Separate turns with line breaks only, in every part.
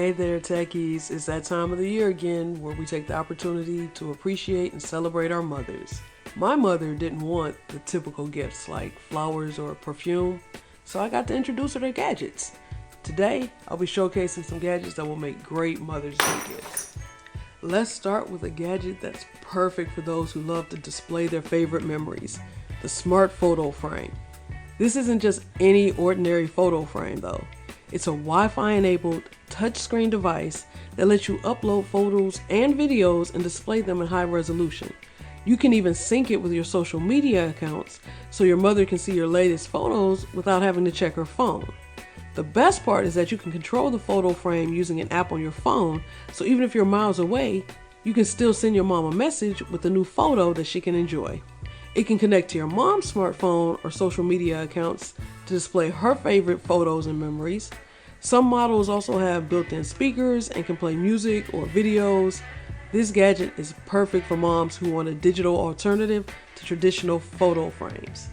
Hey there, techies. It's that time of the year again where we take the opportunity to appreciate and celebrate our mothers. My mother didn't want the typical gifts like flowers or perfume, so I got to introduce her to gadgets. Today, I'll be showcasing some gadgets that will make great Mother's Day gifts. Let's start with a gadget that's perfect for those who love to display their favorite memories, the Smart Photo Frame. This isn't just any ordinary photo frame though. It's a Wi-Fi enabled touchscreen device that lets you upload photos and videos and display them in high resolution. You can even sync it with your social media accounts so your mother can see your latest photos without having to check her phone. The best part is that you can control the photo frame using an app on your phone, so even if you're miles away, you can still send your mom a message with a new photo that she can enjoy. It can connect to your mom's smartphone or social media accounts to display her favorite photos and memories. Some models also have built-in speakers and can play music or videos. This gadget is perfect for moms who want a digital alternative to traditional photo frames.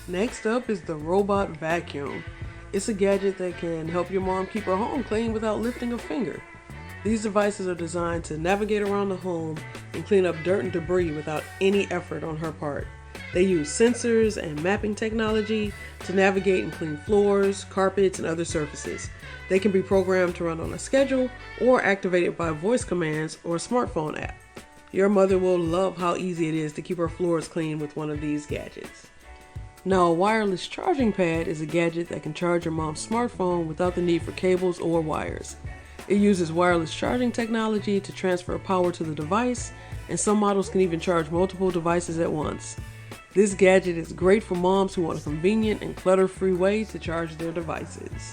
Next up is the Robot Vacuum. It's a gadget that can help your mom keep her home clean without lifting a finger. These devices are designed to navigate around the home and clean up dirt and debris without any effort on her part. They use sensors and mapping technology to navigate and clean floors, carpets, and other surfaces. They can be programmed to run on a schedule or activated by voice commands or a smartphone app. Your mother will love how easy it is to keep her floors clean with one of these gadgets. Now, a wireless charging pad is a gadget that can charge your mom's smartphone without the need for cables or wires. It uses wireless charging technology to transfer power to the device, and some models can even charge multiple devices at once. This gadget is great for moms who want a convenient and clutter-free way to charge their devices.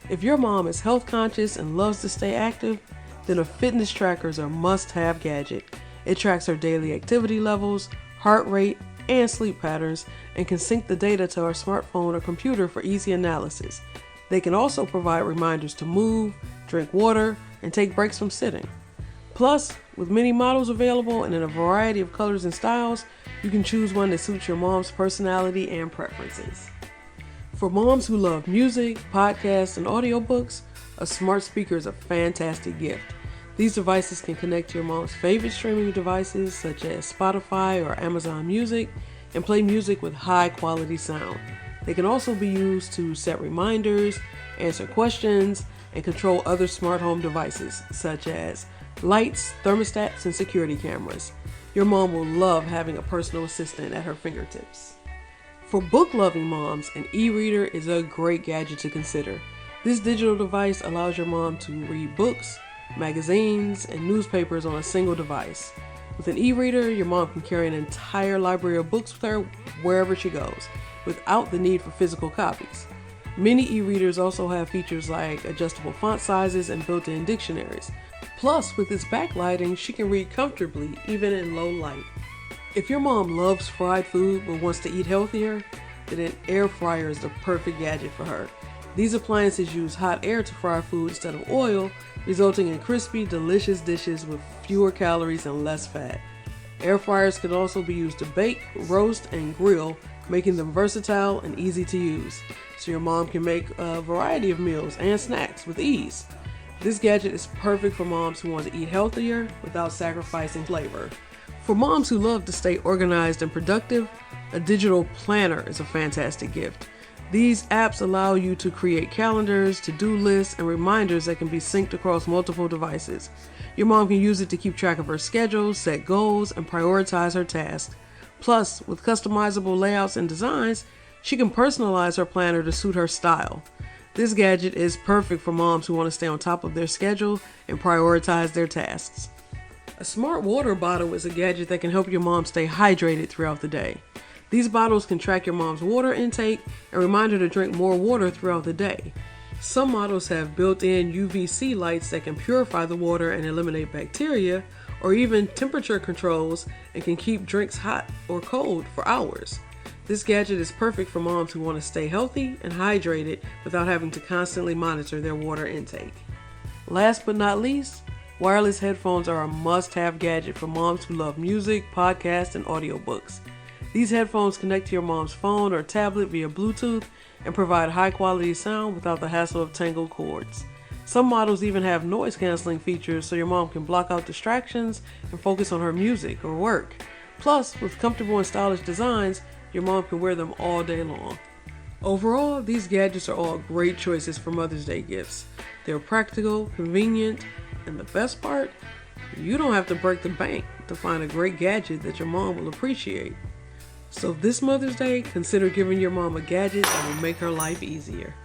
If your mom is health conscious and loves to stay active, then a fitness tracker is a must-have gadget. It tracks her daily activity levels, heart rate, and sleep patterns, and can sync the data to our smartphone or computer for easy analysis. They can also provide reminders to move, drink water, and take breaks from sitting. Plus, with many models available and in a variety of colors and styles, you can choose one that suits your mom's personality and preferences. For moms who love music, podcasts, and audiobooks, a smart speaker is a fantastic gift. These devices can connect to your mom's favorite streaming devices such as Spotify or Amazon Music and play music with high quality sound. They can also be used to set reminders, answer questions, and control other smart home devices such as lights, thermostats, and security cameras. Your mom will love having a personal assistant at her fingertips. For book-loving moms, an e-reader is a great gadget to consider. This digital device allows your mom to read books, magazines, and newspapers on a single device. With an e-reader, your mom can carry an entire library of books with her wherever she goes, without the need for physical copies. Many e-readers also have features like adjustable font sizes and built-in dictionaries. Plus, with its backlighting, she can read comfortably even in low light. If your mom loves fried food but wants to eat healthier, then an air fryer is the perfect gadget for her. These appliances use hot air to fry food instead of oil, resulting in crispy, delicious dishes with fewer calories and less fat. Air fryers can also be used to bake, roast, and grill, making them versatile and easy to use, so your mom can make a variety of meals and snacks with ease. This gadget is perfect for moms who want to eat healthier without sacrificing flavor. For moms who love to stay organized and productive, a digital planner is a fantastic gift. These apps allow you to create calendars, to-do lists, and reminders that can be synced across multiple devices. Your mom can use it to keep track of her schedule, set goals, and prioritize her tasks. Plus, with customizable layouts and designs, she can personalize her planner to suit her style. This gadget is perfect for moms who want to stay on top of their schedule and prioritize their tasks. A smart water bottle is a gadget that can help your mom stay hydrated throughout the day. These bottles can track your mom's water intake and remind her to drink more water throughout the day. Some models have built-in UVC lights that can purify the water and eliminate bacteria, or even temperature controls and can keep drinks hot or cold for hours. This gadget is perfect for moms who want to stay healthy and hydrated without having to constantly monitor their water intake. Last but not least, wireless headphones are a must-have gadget for moms who love music, podcasts, and audiobooks. These headphones connect to your mom's phone or tablet via Bluetooth and provide high-quality sound without the hassle of tangled cords. Some models even have noise canceling features so your mom can block out distractions and focus on her music or work. Plus, with comfortable and stylish designs, your mom can wear them all day long. Overall, these gadgets are all great choices for Mother's Day gifts. They're practical, convenient, and the best part, you don't have to break the bank to find a great gadget that your mom will appreciate. So this Mother's Day, consider giving your mom a gadget that will make her life easier.